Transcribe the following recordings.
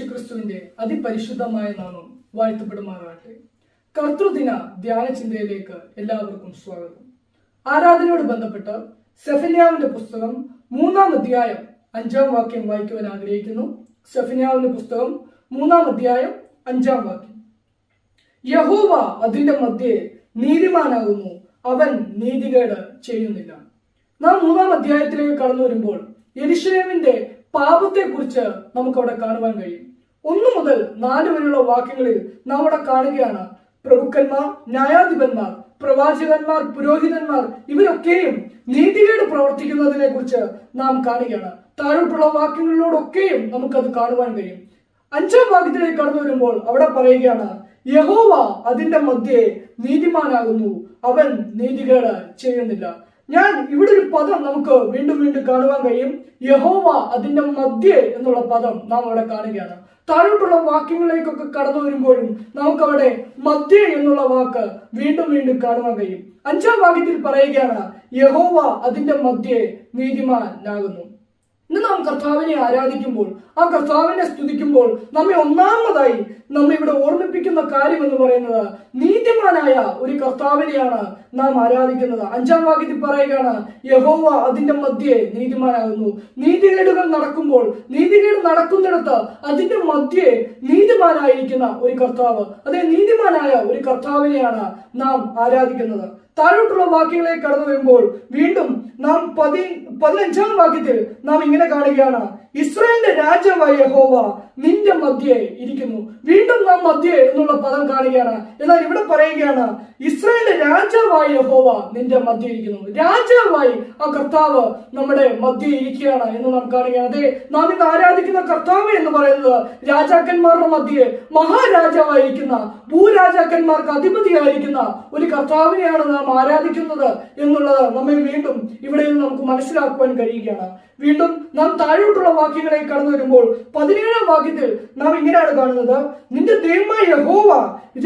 യേശുക്രിസ്തുവിന്റെ അതിപരിശുദ്ധമായ നാമം വാഴ്ത്തപ്പെടുമാറാകട്ടെ. കർത്തൃദിന ധ്യാന ചിന്തയിലേക്ക് എല്ലാവർക്കും സ്വാഗതം. ആരാധനയോട് ബന്ധപ്പെട്ട് സെഫന്യാവിന്റെ പുസ്തകം 3-ാം അധ്യായം 5-ാം വാക്യം വായിക്കുവാൻ ആഗ്രഹിക്കുന്നു. സെഫന്യാവിന്റെ പുസ്തകം 3-ാം അധ്യായം 5-ാം വാക്യം. യഹോവ അതിന്റെ മധ്യേ നീതിമാനാകുന്നു, അവൻ നീതികേട് ചെയ്യുന്നില്ല. നാം 3-ാം അധ്യായത്തിലേക്ക് കടന്നു വരുമ്പോൾ യെരൂശലേമിന്റെ പാപത്തെ കുറിച്ച് നമുക്ക് അവിടെ കാണുവാൻ കഴിയും. 1 മുതൽ 4 വരെയുള്ള വാക്യങ്ങളിൽ നാം അവിടെ കാണുകയാണ്, പ്രഭുക്കന്മാർ, ന്യായാധിപന്മാർ, പ്രവാചകന്മാർ, പുരോഹിതന്മാർ ഇവരൊക്കെയും നീതികേട് പ്രവർത്തിക്കുന്നതിനെ കുറിച്ച് നാം കാണുകയാണ്. താഴോട്ടുള്ള വാക്യങ്ങളിലൂടെയൊക്കെയും നമുക്കത് കാണുവാൻ കഴിയും. 5-ാം വാക്യത്തിലേക്ക് കടന്നു വരുമ്പോൾ അവിടെ പറയുകയാണ്, യഹോവ അതിന്റെ മധ്യേ നീതിമാനാകുന്നു, അവൻ നീതികേട് ചെയ്യുന്നില്ല. ഞാൻ ഇവിടെ ഒരു പദം നമുക്ക് വീണ്ടും വീണ്ടും കാണുവാൻ കഴിയും. യഹോവ അതിന്റെ മധ്യേ എന്നുള്ള പദം നാം അവിടെ കാണുകയാണ്. താഴോട്ടുള്ള വാക്യങ്ങളിലേക്കൊക്കെ കടന്നു വരുമ്പോഴും നമുക്കവിടെ മധ്യേ എന്നുള്ള വാക്ക് വീണ്ടും വീണ്ടും കാണുവാൻ കഴിയും. 5-ാം വാക്യത്തിൽ പറയുകയാണ്, യഹോവ അതിന്റെ മധ്യേ നീതിമാനാകുന്നു. ഇന്ന് നാം കർത്താവിനെ ആരാധിക്കുമ്പോൾ, ആ കർത്താവിനെ സ്തുതിക്കുമ്പോൾ നമ്മെ ഒന്നാമതായി നമ്മെ ഇവിടെ ഓർമ്മിപ്പിക്കുന്ന കാര്യം എന്ന് പറയുന്നത് നീതിമാനായ ഒരു കർത്താവിനെയാണ് നാം ആരാധിക്കുന്നത്. 5-ാം വാക്യത്തിൽ പറയുകയാണ്, യഹോവ അതിന്റെ മധ്യേ നീതിമാനാകുന്നു. നീതികേടുകൾ നടക്കുമ്പോൾ, നീതികേട് നടക്കുന്നിടത്ത് അതിന്റെ മധ്യേ നീതിമാനായിരിക്കുന്ന ഒരു കർത്താവ്, അതേ നീതിമാനായ ഒരു കർത്താവിനെയാണ് നാം ആരാധിക്കുന്നത്. താഴോട്ടുള്ള വാക്യങ്ങളിലേക്ക് കടന്നു വരുമ്പോൾ വീണ്ടും നാം 15-ാം വാക്യത്തിൽ നാം ഇങ്ങനെ കാണുകയാണ്, ഇസ്രായേലിന്റെ രാജാവായ യഹോവ നിന്റെ മധ്യേ ഇരിക്കുന്നു. വീണ്ടും നാം മധ്യേ എന്നുള്ള പദം കാണുകയാണ്. എന്നാൽ ഇവിടെ പറയുകയാണ്, ഇസ്രായേലിന്റെ രാജാവായ യഹോവ നിന്റെ മധ്യേ ഇരിക്കുന്നു. രാജാവായി ആ കർത്താവ് നമ്മുടെ മധ്യേ ഇരിക്കുകയാണ് എന്ന് നാം കാണുകയാണ്. അതെ, നാം ഇന്ന് ആരാധിക്കുന്ന കർത്താവ് എന്ന് പറയുന്നത് രാജാക്കന്മാരുടെ മധ്യേ മഹാരാജാവായിരിക്കുന്ന, ഭൂരാജാക്കന്മാർക്ക് അധിപതിയായിരിക്കുന്ന ഒരു കർത്താവിനെയാണ് നാം ആരാധിക്കുന്നത് എന്നുള്ളത് നമ്മെ വീണ്ടും ഇവിടെ നിന്ന് നമുക്ക് മനസ്സിലാക്കുവാൻ കഴിയുകയാണ്. വീണ്ടും നാം താഴോട്ടുള്ള വാക്യങ്ങളിലേക്ക് കടന്നു വരുമ്പോൾ 17-ാം വാക്യത്തിൽ നാം ഇങ്ങനെയാണ് കാണുന്നത്, നിന്റെ ദൈവമായ യഹോവ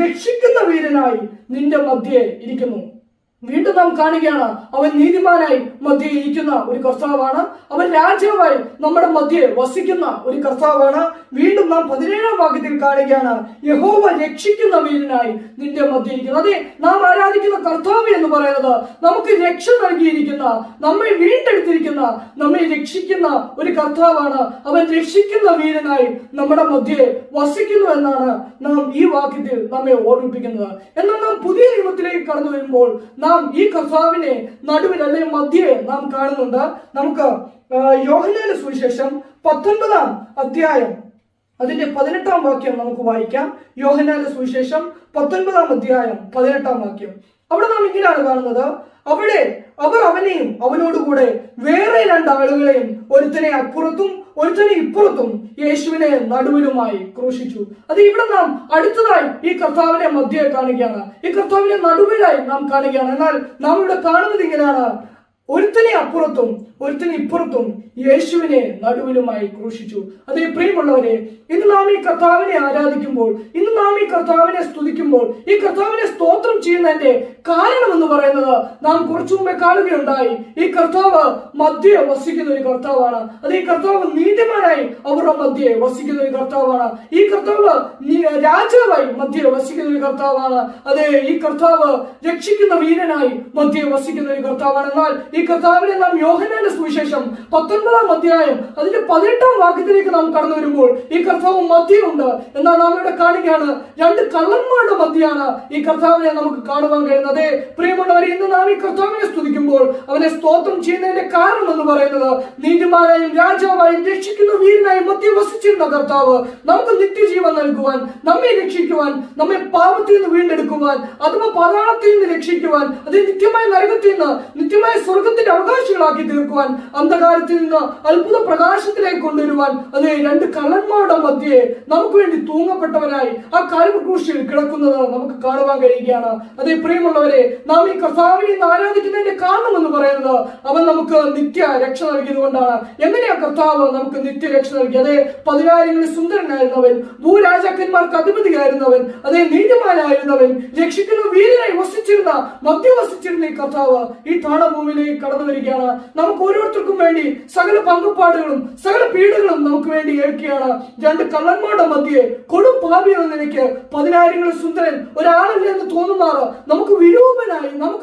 രക്ഷിക്കുന്ന വീരനായി നിന്റെ മധ്യേ ഇരിക്കുന്നു. വീണ്ടും നാം കാണുകയാണ്, അവൻ നീതിമാനായി മധ്യേ ഇരിക്കുന്ന ഒരു കർത്താവാണ്. അവൻ രാജാവായി നമ്മുടെ മധ്യേ വസിക്കുന്ന ഒരു കർത്താവാണ്. വീണ്ടും നാം 17-ാം വാക്യത്തിൽ കാണുകയാണ്, യഹോവ രക്ഷിക്കുന്ന വീരനായി നിന്റെ മധ്യേ ഇരിക്കുന്നു. അതെ, നാം ആരാധിക്കുന്ന കർത്താവ് എന്ന് പറയുന്നത് നമുക്ക് രക്ഷ നൽകിയിരിക്കുന്ന, നമ്മെ വീണ്ടെടുത്തിരിക്കുന്ന, നമ്മെ രക്ഷിക്കുന്ന ഒരു കർത്താവാണ്. അവൻ രക്ഷിക്കുന്ന വീരനായി നമ്മുടെ മധ്യേ വസിക്കുന്നു എന്നാണ് നാം ഈ വാക്യത്തിൽ നമ്മെ ഓർമ്മിപ്പിക്കുന്നത്. എന്നാൽ നാം പുതിയ നിയമത്തിലേക്ക് കടന്നു വരുമ്പോൾ നാം ഈ കർത്താവിനെ നടുവിൽ അല്ലെങ്കിൽ മധ്യേ നാം കാണുന്നുണ്ട്. നമുക്ക് യോഹന്നാന്റെ സുവിശേഷം 19-ാം അധ്യായം അതിന്റെ 18-ാം വാക്യം നമുക്ക് വായിക്കാം. യോഹന്നാന്റെ സുവിശേഷം 19-ാം അധ്യായം 18-ാം വാക്യം. അവിടെ നാം ഇങ്ങനെയാണ് കാണുന്നത്, അവിടെ അവർ അവനെയും അവനോടുകൂടെ വേറെ 2 ആളുകളെയും, ഒരുത്തനെ അപ്പുറത്തും ഒരുത്തനെ ഇപ്പുറത്തും, യേശുവിനെ നടുവിലുമായി ക്രൂശിച്ചു. അത് ഇവിടെ നാം അടുത്തതായി ഈ കർത്താവിനെ മധ്യേ കാണുകയാണ്, ഈ കർത്താവിനെ നടുവിലായി നാം കാണുകയാണ്. എന്നാൽ നാം ഇവിടെ കാണുന്നത് ഇങ്ങനെയാണ്, ഒരുത്തനെ അപ്പുറത്തും ഒരുത്തനെ ഇപ്പുറത്തും, യേശുവിനെ നടുവിലുമായി ക്രൂശിച്ചു. അതേ പ്രിയമുള്ളവരെ, ഇന്ന് നാം ഈ കർത്താവിനെ ആരാധിക്കുമ്പോൾ, ഇന്ന് നാം ഈ കർത്താവിനെ സ്തുതിക്കുമ്പോൾ, ഈ കർത്താവിനെ സ്തോത്രം ചെയ്യുന്നതിന്റെ കാരണം എന്ന് പറയുന്നത് നാം കുറച്ചു മുമ്പേ കാണുകയുണ്ടായി, ഈ കർത്താവ് മധ്യേ വസിക്കുന്ന ഒരു കർത്താവാണ്. അത് ഈ കർത്താവ് നീതിമാനായി അവരുടെ മധ്യേ വസിക്കുന്ന ഒരു കർത്താവാണ്. ഈ കർത്താവ് രാജാവായി മധ്യേ വസിക്കുന്ന ഒരു കർത്താവാണ്. അതെ, ഈ കർത്താവ് രക്ഷിക്കുന്ന വീരനായി മധ്യേ വസിക്കുന്ന ഒരു കർത്താവാണ്. എന്നാൽ ഈ കർത്താവിനെ നാം യോഹന്നാന്റെ സുവിശേഷം 19-ാം അധ്യായം അതിന്റെ 18-ാം വാക്യത്തിലേക്ക് നാം കടന്നു വരുമ്പോൾ ഈ കർത്താവ് മധ്യമുണ്ട്. എന്നാൽ നാം ഇവിടെ കാണുകയാണ്, 2 കള്ളന്മാരുടെ മധ്യയാണ് ഈ കർത്താവിനെ നമുക്ക് കാണുവാൻ കഴിയുന്നത്. പ്രിയമുള്ളവരെ, ഇന്ന് നാം ഈ കർത്താവിനെ സ്തുതിക്കുമ്പോൾ, അവനെ സ്തോത്രം ചെയ്യുന്നതിന്റെ കാരണം എന്ന് പറയുന്നത് നീതിമാനായും രാജാവായും രക്ഷിക്കുന്ന വീരനായും മധ്യ വസിച്ചിരുന്ന കർത്താവ് നമുക്ക് നിത്യജീവൻ നൽകുവാൻ, നമ്മെ രക്ഷിക്കുവാൻ, നമ്മെ പാപത്തിൽ നിന്ന് വീണ്ടെടുക്കുവാൻ, അഥവാ പാതാളത്തിൽ നിന്ന് രക്ഷിക്കുവാൻ, അത് നിത്യമായ നരകത്തിൽ നിന്ന് നിത്യമായ സ്വർഗത്തിന്റെ അവകാശികളാക്കി തീർക്കുവാൻ, അന്ധകാരത്തിൽ നിന്ന് അത്ഭുത പ്രകാശത്തിലേക്ക് കൊണ്ടുവരുവാൻ, അത് 2 കള്ളന്മാരുടെ മധ്യേ നമുക്ക് വേണ്ടി തൂങ്ങപ്പെട്ടവനായി ആ കാൽവരി ക്രൂശിൽ കിടക്കുന്നത് നമുക്ക് കാണുവാൻ കഴിയുകയാണ്. അതേ പ്രിയമുള്ളവരെ, നാം ഈ കർത്താവിനെ ആരാധിക്കുന്നതിന്റെ കാരണം എന്ന് പറയുന്നത് അവൻ നമുക്ക് നിത്യ രക്ഷ നൽകിയത് കൊണ്ടാണ്. എങ്ങനെയാ കർത്താവ് നമുക്ക് നിത്യ രക്ഷ നൽകി? അതേ, 10,000-ങ്ങളിൽ സുന്ദരനായിരുന്നവൻ, ഭൂരാജാക്കന്മാർക്ക് അധിപതിയായിരുന്നവൻ, അതേ നീതിമാനായിരുന്നവൻ, രക്ഷിക്കുന്ന വീരനായി വസിച്ചിരുന്ന, മധ്യ വസിച്ചിരുന്ന ഈ കർത്താവ് ഈ താണഭൂമിയിലേക്ക് സന്നിധിയിലേക്ക് കടന്നു വരികയാണ്. നമുക്ക് ഓരോരുത്തർക്കും വേണ്ടി സകല പങ്കപ്പാടുകളും സകല പീഡകളും നമുക്ക് വേണ്ടി ഏൽക്കുകയാണ്. രണ്ട് കള്ളന്മാരുടെ മധ്യേ കൊടും പാപി എന്ന നിലയ്ക്ക് 10,000 സുന്ദരൻ ഒരാളല്ല എന്ന് തോന്നുമാറ് നമുക്ക്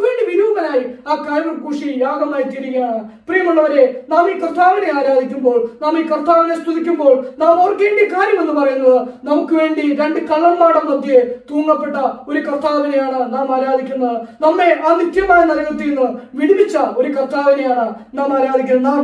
വേണ്ടി വിരൂപനായി ആ കാൽവരി ക്രൂശിൽ യാഗമായി തീരുകയാണ്. പ്രിയമുള്ളവരെ, നാം ഈ കർത്താവിനെ ആരാധിക്കുമ്പോൾ, നാം ഈ കർത്താവിനെ സ്തുതിക്കുമ്പോൾ നാം ഓർക്കേണ്ട കാര്യം എന്ന് പറയുന്നത്, നമുക്ക് വേണ്ടി രണ്ട് കള്ളന്മാരുടെ മധ്യേ തൂങ്ങപ്പെട്ട ഒരു കർത്താവിനെയാണ് നാം ആരാധിക്കുന്നത്. നമ്മെ ആ നിത്യമായ നരകത്തിൽ നിന്ന് വിടുവിച്ച ഒരു കർത്താവിനെയാണ് നാം ആരാധിക്കുന്നത്. നാം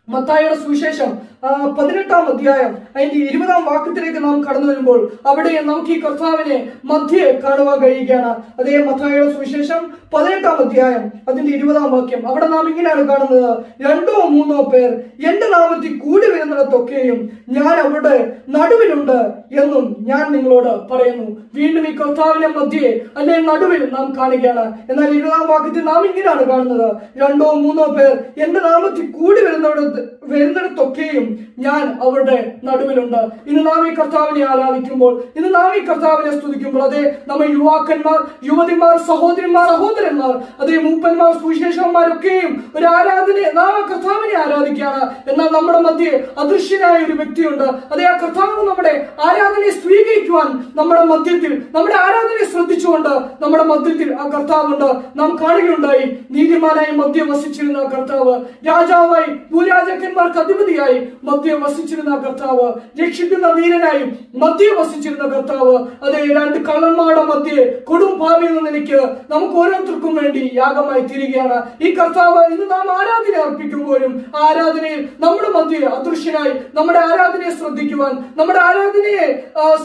മത്തായിയുടെ സുവിശേഷം 18-ാം അധ്യായം അതിന്റെ 20-ാം വാക്യത്തിലേക്ക് നാം കടന്നു വരുമ്പോൾ അവിടെ നമുക്ക് ഈ കർത്താവിനെ മധ്യേ കാണുവാൻ കഴിയുകയാണ്. അതേ മത്തായിയുടെ സുവിശേഷം 18-ാം അധ്യായം അതിന്റെ 20-ാം വാക്യം. അവിടെ നാം ഇങ്ങനെയാണ് കാണുന്നത്: 2-3 പേർ എന്റെ നാമത്തിൽ കൂടി വരുന്നിടത്തൊക്കെയും ഞാൻ അവരുടെ നടുവിലുണ്ട് എന്നും ഞാൻ നിങ്ങളോട് പറയുന്നു. വീണ്ടും ഈ കർത്താവിനെ മധ്യേ അല്ലെങ്കിൽ നടുവിൽ നാം കാണുകയാണ്. എന്നാൽ 20-ാം വാക്യത്തിൽ നാം ഇങ്ങനെയാണ് കാണുന്നത്: 2-3 പേർ എന്റെ നാമത്തിൽ കൂടി വരുന്നിടത്തൊക്കെയും ഞാൻ അവരുടെ നടുവിലുണ്ട്. ഇന്ന് നാം ഈ കർത്താവിനെ ആരാധിക്കുമ്പോൾ, ഇന്ന് നാം ഈ കർത്താവിനെ സ്തുതിക്കുമ്പോൾ, അതെ നമ്മൾ യുവാക്കന്മാർ, യുവതിമാർ, സഹോദരന്മാർ, സഹോദരന്മാർ, അതേ മൂപ്പന്മാർ, സുവിശേഷന്മാരൊക്കെയും ഒരു ആരാധനയെ നാം ആ കർത്താവിനെ ആരാധിക്കുകയാണ്. എന്നാൽ നമ്മുടെ മധ്യേ അദൃശ്യനായ ഒരു വ്യക്തിയുണ്ട്. അതേ ആ കർത്താവ് നമ്മുടെ ആരാധനയെ സ്വീകരിക്കുവാൻ നമ്മുടെ മധ്യത്തിൽ, നമ്മുടെ ആരാധനയെ ശ്രദ്ധിച്ചുകൊണ്ട് നമ്മുടെ മധ്യത്തിൽ ആ കർത്താവുണ്ട്. നാം കാണുകയുണ്ടായി, നീതിമാനായി മധ്യ വസിച്ചിരുന്ന കർത്താവ്, രാജാവായി ഭൂരാജാക്കന്മാർക്ക് അധിപതിയായി മധ്യ വസിച്ചിരുന്ന കർത്താവ്, രക്ഷിക്കുന്ന വീരനായി മധ്യ വസിച്ചിരുന്ന കർത്താവ്, അതേ രണ്ട് കള്ളന്മാരുടെ മധ്യേ കൊടും പാപി എന്ന നിലയ്ക്ക് നമുക്ക് ഓരോരുത്തർക്കും വേണ്ടി യാഗമായി തീരുകയാണ്. ഈ കർത്താവ് ഇന്ന് നാം ആരാധന അർപ്പിക്കുമ്പോഴും ആരാധനയിൽ നമ്മുടെ മധ്യേ അദൃശ്യനായി നമ്മുടെ ആരാധനയെ ശ്രദ്ധിക്കുവാൻ, നമ്മുടെ ആരാധനയെ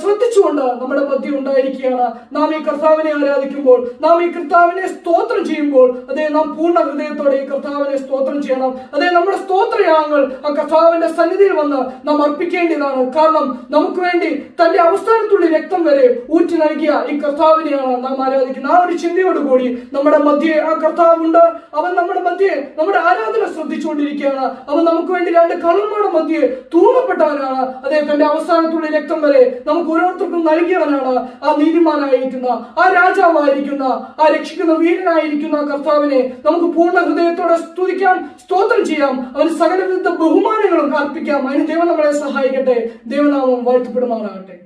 ശ്രദ്ധിച്ചുകൊണ്ട് നമ്മുടെ മധ്യ ഉണ്ടായിരിക്കുകയാണ്. നാം ഈ കർത്താവിനെ ആരാധിക്കുമ്പോൾ, നാം ഈ കർത്താവിനെ സ്തോത്രം ചെയ്യുമ്പോൾ, അതേ നാം പൂർണ്ണ ഹൃദയത്തോടെ ഈ കർത്താവിനെ സ്തോത്രം ചെയ്യണം. അതേ നമ്മുടെ സ്തോത്രയാഗങ്ങൾ ആ കർത്താവിന്റെ സന്നിധിയിൽ വന്ന് നാം അർപ്പിക്കേണ്ടതാണ്. കാരണം നമുക്ക് വേണ്ടി തന്റെ അവസാനത്തുള്ള രക്തം വരെ ഊറ്റി നൽകിയ ഈ കർത്താവിനെയാണ് നാം ആരാധിക്കുന്നത്. ആ ഒരു ചിന്തയോടുകൂടി നമ്മുടെ മധ്യേ ആ കർത്താവുണ്ട്. അവൻ നമ്മുടെ മധ്യേ നമ്മുടെ ആരാധന ശ്രദ്ധിച്ചുകൊണ്ടിരിക്കുകയാണ്. അവൻ നമുക്ക് വേണ്ടി രണ്ട് കള്ളന്മാരുടെ മധ്യേ തൂങ്ങപ്പെട്ടവനാണ്. അതേ തന്റെ അവസാനത്തുള്ള രക്തം വരെ നമുക്ക് ഓരോരുത്തർക്കും നൽകിയവനാണ്. ആ നീതിമാനായിരിക്കുന്ന, ആ രാജാവായിരിക്കുന്ന, ആ രക്ഷിക്കുന്ന വീരനായിരിക്കുന്ന കർത്താവിനെ നമുക്ക് പൂർണ്ണ ഹൃദയത്തോടെ സ്തുതിക്കാം, സ്തോത്രം ചെയ്യാം, അവന് സകലവിധ ബഹുമാനങ്ങളും അർപ്പിക്കാം. അതിന് ദൈവം നമ്മളെ സഹായിക്കട്ടെ. ദൈവനാമം വാഴ്ത്തപ്പെടുമാറാകട്ടെ.